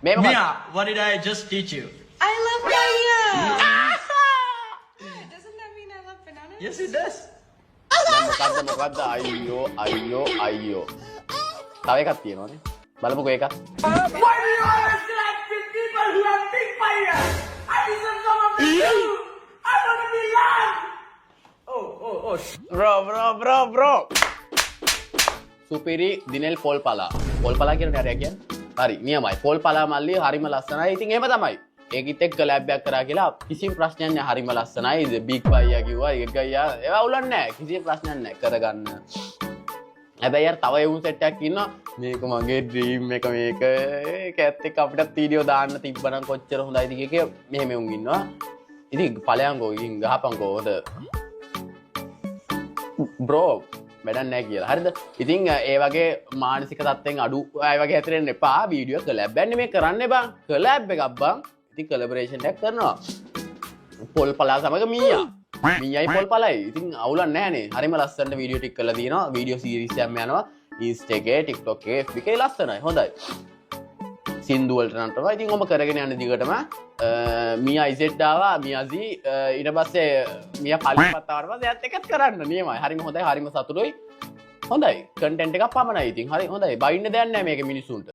Mia, what did I just teach you? I love Maya. Doesn't that mean I love bananas? Yes, it does. මොකද්ද අයියෝ තව එකක් තියෙනවනේ බලමුකෝ එකක් Why do you always like people who have big fire? I deserve some of you. I want to be loved. Oh. Bro සුපිරි දිනෙල් පොල් පලා කියන හරිය කියන්නේ හරි නියමයි පොල් පලා මල්ලි හරිම ලස්සනයි ඉතින් එහෙම තමයි ඒකිට එක්ක කලැබ් එකක් කරා කියලා කිසිම ප්‍රශ්නයක් නැහැ හරිම ලස්සනයි බිග් බයියා කිව්වා ඒක ගියා ඒවා උලන්නේ නැහැ කිසිම ප්‍රශ්නයක් නැහැ කරගන්න හැබැයි යාර තව එවුන් සෙට් එකක් ඉන්නවා මේක මගේ ඩ්‍රීම් එක මේක කැත් එක්ක අපිට වීඩියෝ දාන්න තිබ්බනම් කොච්චර හොඳයිද කියකේ මෙහෙම එවුන් ඉන්නවා ඉතින් ඵලයන්කෝ ඉතින් ගහපන්කෝ හොද බ්‍රෝ වැඩක් නැහැ කියලා. හරිද? ඉතින් ඒ වගේ මානසික තත්ත්වෙන් අඩු අය වගේ හැතරෙන්න එපා. වීඩියෝ කොලැබ් එකක් මේ කරන්න බං. කොලැබ් එකක් බං. ඉතින් කොලැබොරේෂන් එකක් කරනවා. පොල් පලා සමග මීයා. මීයයි පොල් පලයි. ඉතින් අවුලක් නැහැනේ. හරිම ලස්සනට වීඩියෝ ටික කරලා දිනවා. වීඩියෝ සීරීස් එකක් යනවා. Insta එකේ, TikTok එකේ, FB එකේ ලස්සනයි. හොඳයි. සින්දු වලට නටනවා. ඉතින් ඔබ කරගෙන යන දිගටම මියා ඉසෙට් ආවා මියාසි ඊට පස්සේ මියා කලිපත් ආවට පස්සේ එයත් එකත් කරන්න නියමයි හරිම හොඳයි හරිම සතුටුයි හොඳයි කන්ටෙන්ට් එකක් පමණයි ඉතින් හරි හොඳයි බයින්න දෙයක් නැහැ මේකේ මිනිස්සුන්ට